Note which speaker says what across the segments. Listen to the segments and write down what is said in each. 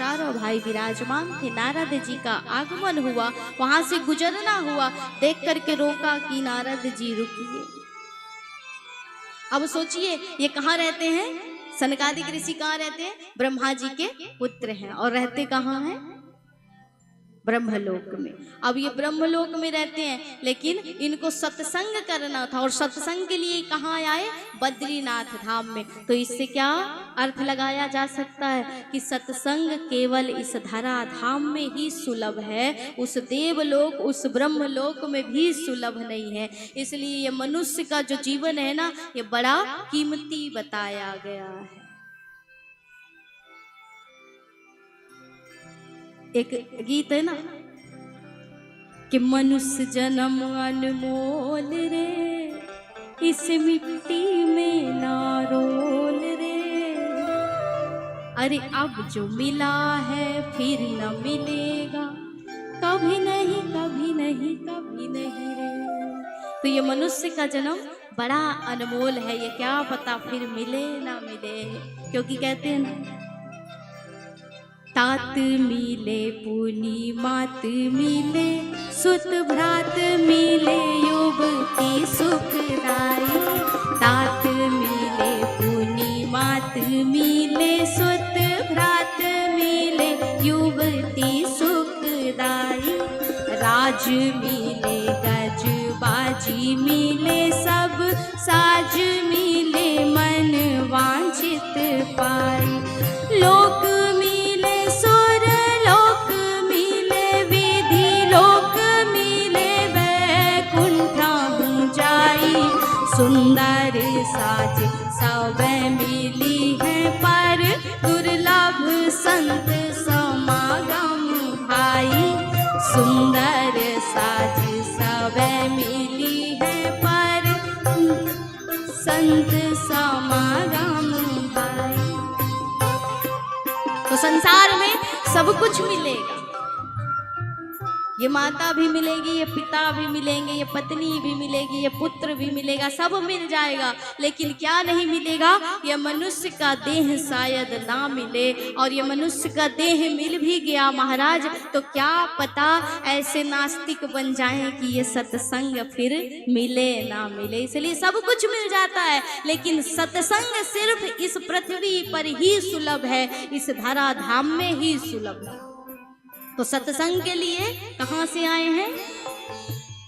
Speaker 1: चारों भाई विराजमान थे। नारद जी का आगमन हुआ, वहां से गुजरना हुआ, देख करके रोका कि नारद जी रुकिए। अब सोचिए ये कहाँ रहते हैं? सनकादिक ऋषि कहाँ रहते हैं? ब्रह्मा जी के पुत्र हैं और रहते कहाँ हैं? ब्रह्मलोक में। अब ये ब्रह्मलोक में रहते हैं, लेकिन इनको सत्संग करना था और सत्संग के लिए कहाँ आए? बद्रीनाथ धाम में। तो इससे क्या अर्थ लगाया जा सकता है कि सत्संग केवल इस धरा धाम में ही सुलभ है, उस देवलोक उस ब्रह्मलोक में भी सुलभ नहीं है। इसलिए ये मनुष्य का जो जीवन है ना, ये बड़ा कीमती बताया गया है। एक गीत है ना कि मनुष्य जन्म अनमोल रे, इस मिट्टी में ना रोल रे। अरे अब जो मिला है फिर न मिलेगा, कभी नहीं कभी नहीं कभी नहीं रे। तो ये मनुष्य का जन्म बड़ा अनमोल है, ये क्या पता फिर मिले ना मिले। क्योंकि कहते हैं ना, तात मिले पुनी मात मिले, सुत भ्रात मिले युवती सुखदाई। तात मिले पुनी मात मिले, सुत भ्रात मिले युवती सुखदाई। राज मिले गज बाजी मिले, सब साज मिले मन वांछित पाई। लोक सुंदर साज सब मिली है, पर दुर्लभ संत समागम भाई। सुंदर साज सब मिली है, पर संत समागम भाई। तो संसार में सब कुछ मिलेगा, ये माता भी मिलेगी, ये पिता भी मिलेंगे, ये पत्नी भी मिलेगी, ये पुत्र भी मिलेगा, सब मिल जाएगा। लेकिन क्या नहीं मिलेगा? ये मनुष्य का देह शायद ना मिले। और ये मनुष्य का देह मिल भी गया महाराज, तो क्या पता ऐसे नास्तिक बन जाएं कि ये सत्संग फिर मिले ना मिले। इसलिए सब कुछ मिल जाता है, लेकिन सत्संग सिर्फ इस पृथ्वी पर ही सुलभ है, इस धरा धाम में ही सुलभ है। तो सत्संग के लिए कहां से आए हैं?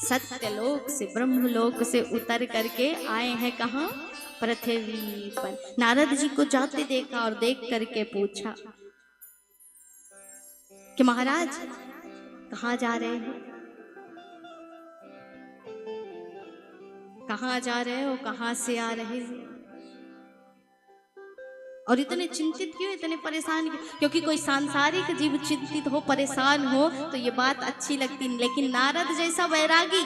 Speaker 1: सत्यलोक से, ब्रह्मलोक से उतर करके आए हैं। कहां? पृथ्वी पर। नारद जी को जाते देखा और देख करके पूछा कि महाराज कहां जा रहे हो? कहां जा रहे हो? कहां से आ रहे हो? और इतने चिंतित क्यों, इतने परेशान क्यों? क्योंकि कोई सांसारिक जीव चिंतित हो, परेशान हो तो ये बात अच्छी लगती नहीं, लेकिन नारद जैसा वैरागी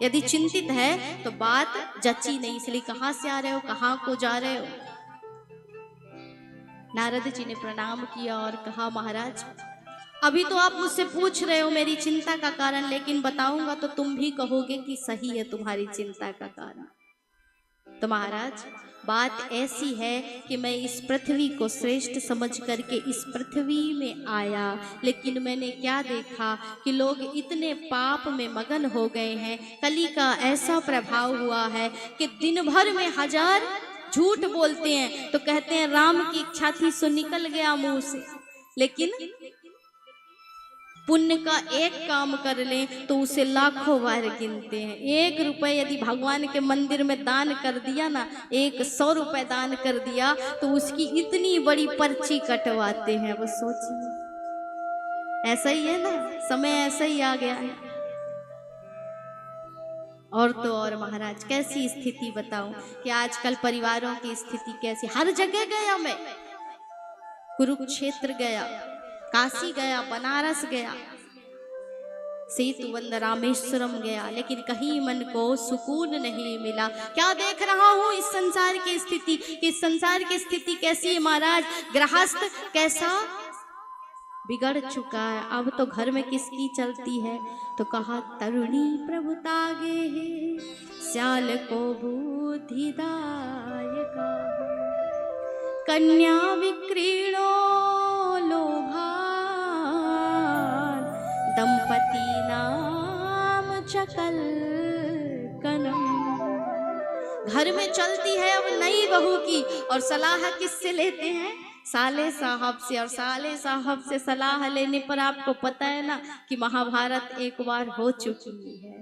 Speaker 1: यदि चिंतित है तो बात जची नहीं। इसलिए कहां से आ रहे हो, कहां को जा रहे हो? नारद जी ने प्रणाम किया और कहा, महाराज अभी तो आप मुझसे पूछ रहे हो मेरी चिंता का कारण, लेकिन बताऊंगा तो तुम भी कहोगे कि सही है तुम्हारी चिंता का कारण। तो महाराज बात ऐसी है कि मैं इस पृथ्वी को श्रेष्ठ समझ करके इस पृथ्वी में आया, लेकिन मैंने क्या देखा कि लोग इतने पाप में मगन हो गए हैं। कली का ऐसा प्रभाव हुआ है कि दिन भर में 1000 झूठ बोलते हैं, तो कहते हैं राम की इच्छा थी सो निकल गया मुंह से। लेकिन पुण्य का एक काम कर लें तो उसे लाखों बार गिनते हैं। 1 रुपए यदि भगवान के मंदिर में दान कर दिया ना, 100 रुपए दान कर दिया तो उसकी इतनी बड़ी पर्ची कटवाते हैं। वो सोचिए, ऐसा ही है ना, समय ऐसा ही आ गया है। और तो और महाराज कैसी स्थिति बताऊं कि आजकल परिवारों की स्थिति कैसी। हर जगह गया मैं, कुरुक्षेत्र गया, काशी गया, बनारस गया, सेतुबंध रामेश्वरम गया, लेकिन कहीं मन को सुकून नहीं मिला। क्या देख रहा हूँ इस संसार की स्थिति, इस संसार की स्थिति कैसी है महाराज? गृहस्थ कैसा बिगड़ चुका है। अब तो घर में किसकी चलती है? तो कहा तरुणी प्रभुतागे है, श्याल को बुद्धिदायका, कन्या विक्रीणो लोभा छतल कनम। घर में चलती है अब नई बहू की, और सलाह किससे लेते हैं? साले साहब से। और साले साहब से सलाह लेने पर आपको पता है ना कि महाभारत एक बार हो चुकी है।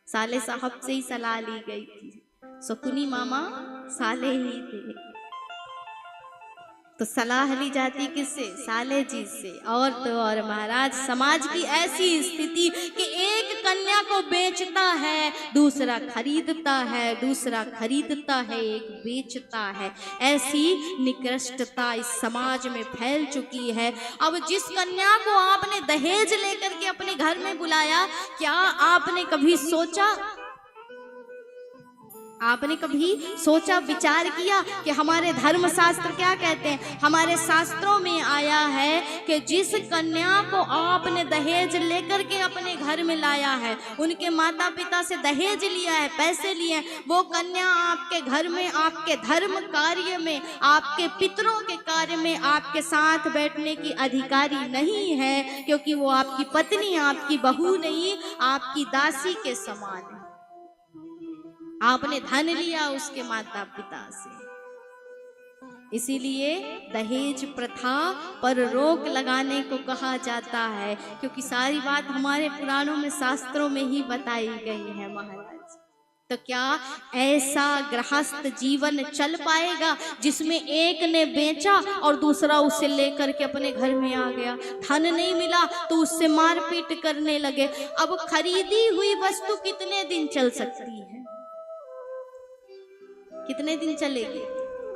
Speaker 1: साले साहब से ही सलाह ली गई थी। शकुनी मामा साले ही थे, तो सलाह ली जाती किससे? साले जी से। और तो और महाराज, समाज की ऐसी स्थिति कि एक कन्या को बेचता है, दूसरा खरीदता है, दूसरा खरीदता है, एक बेचता है। ऐसी निकृष्टता इस समाज में फैल चुकी है। अब जिस कन्या को आपने दहेज लेकर के अपने घर में बुलाया, क्या आपने कभी सोचा, आपने कभी सोचा, विचार किया कि हमारे धर्म शास्त्र क्या कहते हैं? हमारे शास्त्रों में आया है कि जिस कन्या को आपने दहेज लेकर के अपने घर में लाया है, उनके माता पिता से दहेज लिया है, पैसे लिए, वो कन्या आपके घर में, आपके धर्म कार्य में, आपके पितरों के कार्य में आपके साथ बैठने की अधिकारी नहीं है, क्योंकि वो आपकी पत्नी, आपकी बहू नहीं, आपकी दासी के समान है। आपने धन लिया उसके माता पिता से। इसीलिए दहेज प्रथा पर रोक लगाने को कहा जाता है, क्योंकि सारी बात हमारे पुराणों में, शास्त्रों में ही बताई गई है महाराज। तो क्या ऐसा गृहस्थ जीवन चल पाएगा जिसमें एक ने बेचा और दूसरा उसे लेकर के अपने घर में आ गया? धन नहीं मिला तो उससे मारपीट करने लगे। अब खरीदी हुई वस्तु कितने दिन चल सकती है? कितने दिन चलेगी?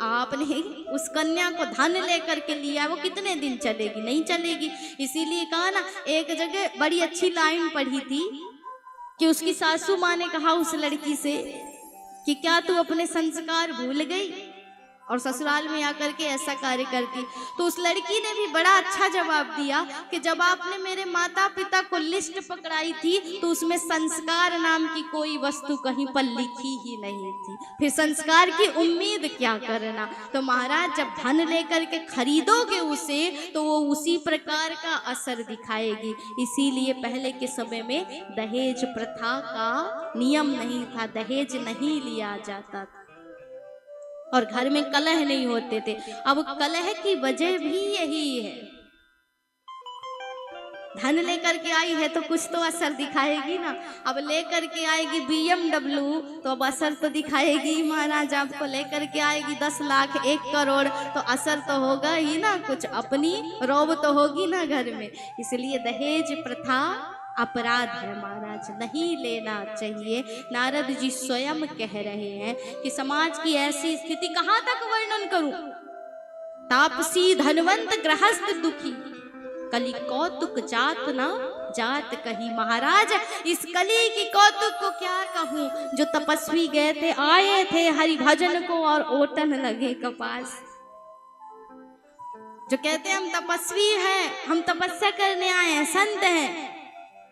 Speaker 1: आपने उस कन्या को धन लेकर के लिया, वो कितने दिन चलेगी? नहीं चलेगी। इसीलिए कहा ना, एक जगह बड़ी अच्छी लाइन पढ़ी थी कि उसकी सासू माँ ने कहा उस लड़की से कि क्या तू अपने संस्कार भूल गई और ससुराल में आकर के ऐसा कार्य करती? तो उस लड़की ने भी बड़ा अच्छा जवाब दिया कि जब आपने मेरे माता पिता को लिस्ट पकड़ाई थी तो उसमें संस्कार नाम की कोई वस्तु कहीं पर लिखी ही नहीं थी, फिर संस्कार की उम्मीद क्या करना? तो महाराज, जब धन लेकर के खरीदोगे उसे तो वो उसी प्रकार का असर दिखाएगी। इसीलिए पहले के समय में दहेज प्रथा का नियम नहीं था, दहेज नहीं लिया जाता था और घर में कलह नहीं होते थे। अब कलह की वजह भी यही है, धन लेकर के आई है तो कुछ तो असर दिखाएगी ना। अब लेकर के आएगी BMW तो अब असर तो दिखाएगी महाराज। आपको लेकर के आएगी 10 लाख 1 करोड़ तो असर तो होगा ही ना, कुछ अपनी रौब तो होगी ना घर में। इसलिए दहेज प्रथा अपराध है महाराज, नहीं लेना चाहिए। नारद जी स्वयं कह रहे हैं कि समाज की ऐसी स्थिति कहाँ तक वर्णन करूं? तापसी धनवंत गृहस्थ दुखी, कली कौतुक जात ना जात कही। महाराज, इस कली की कौतुक को क्या कहूं? जो तपस्वी गए थे, आए थे हरि भजन को और ओटन लगे कपास। जो कहते हैं हम तपस्वी हैं, हम तपस्या करने आए हैं, संत हैं,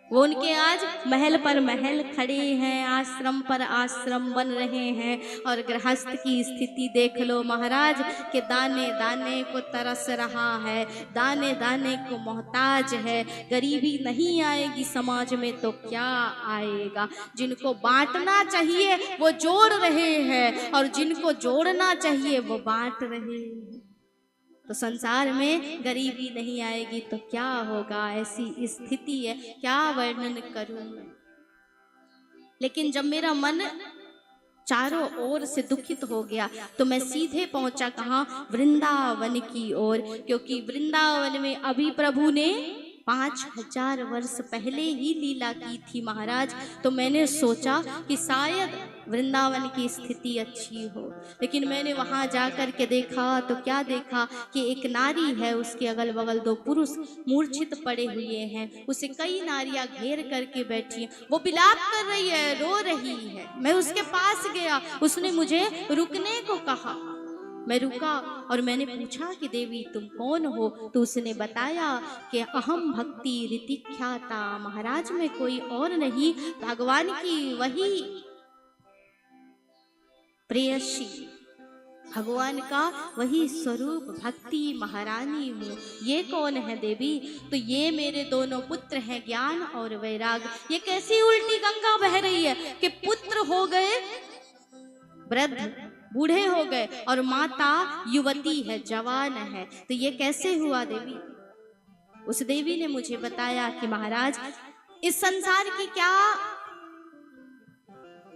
Speaker 1: वो उनके आज महल पर महल खड़े हैं, आश्रम पर आश्रम बन रहे हैं। और गृहस्थ की स्थिति देख लो महाराज कि दाने दाने को तरस रहा है, दाने दाने को मोहताज है। गरीबी नहीं आएगी समाज में तो क्या आएगा? जिनको बांटना चाहिए वो जोड़ रहे हैं और जिनको जोड़ना चाहिए वो बांट रहे हैं। तो संसार में गरीबी नहीं आएगी तो क्या होगा? ऐसी स्थिति है, क्या वर्णन करूं मैं। लेकिन जब मेरा मन चारों ओर से दुखित हो गया तो मैं सीधे पहुंचा कहाँ? वृंदावन की ओर, क्योंकि वृंदावन में अभी प्रभु ने 5000 वर्ष पहले ही लीला की थी महाराज। तो मैंने सोचा कि शायद वृंदावन की स्थिति अच्छी हो, लेकिन मैंने वहां जाकर के देखा तो क्या देखा कि एक नारी है, उसके अगल बगल 2 पुरुष मूर्छित पड़े हुए हैं, उसे कई नारियां घेर करके बैठी हैं, वो विलाप कर रही है, रो रही है। मैं उसके पास गया, उसने मुझे रुकने को कहा, मैं रुका और मैंने पूछा कि देवी तुम कौन हो? तो उसने बताया कि अहम भक्ति ऋतिख्याता, महाराज में कोई और नहीं, भगवान की वही प्रेयसी भगवान का वही स्वरूप भक्ति महारानी हूँ। ये कौन है देवी? तो ये मेरे दोनों पुत्र हैं, ज्ञान और वैराग। ये कैसी उल्टी गंगा बह रही है कि पुत्र हो गए वृद्ध, बूढ़े हो गए, और माता युवती है, जवान है। तो ये कैसे हुआ देवी? उस देवी ने मुझे बताया कि महाराज, इस संसार की क्या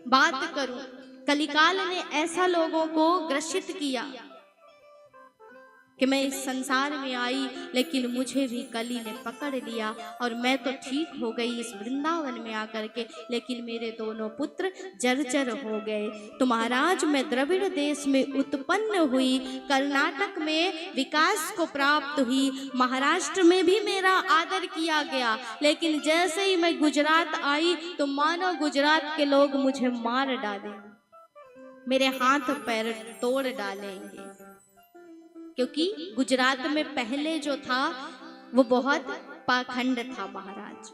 Speaker 1: बात करूं, कलिकाल ने ऐसा लोगों को ग्रसित किया कि मैं इस संसार में आई, लेकिन मुझे भी कली ने पकड़ लिया और मैं तो ठीक हो गई इस वृंदावन में आकर के, लेकिन मेरे दोनों पुत्र जर्जर हो गए। तो महाराज, मैं द्रविड़ देश में उत्पन्न हुई, कर्नाटक में विकास को प्राप्त हुई, महाराष्ट्र में भी मेरा आदर किया गया, लेकिन जैसे ही मैं गुजरात आई तो मानो गुजरात के लोग मुझे मार डालेंगे, मेरे हाथ पैर तोड़ डालेंगे, क्योंकि गुजरात में पहले जो था वो बहुत पाखंड था महाराज।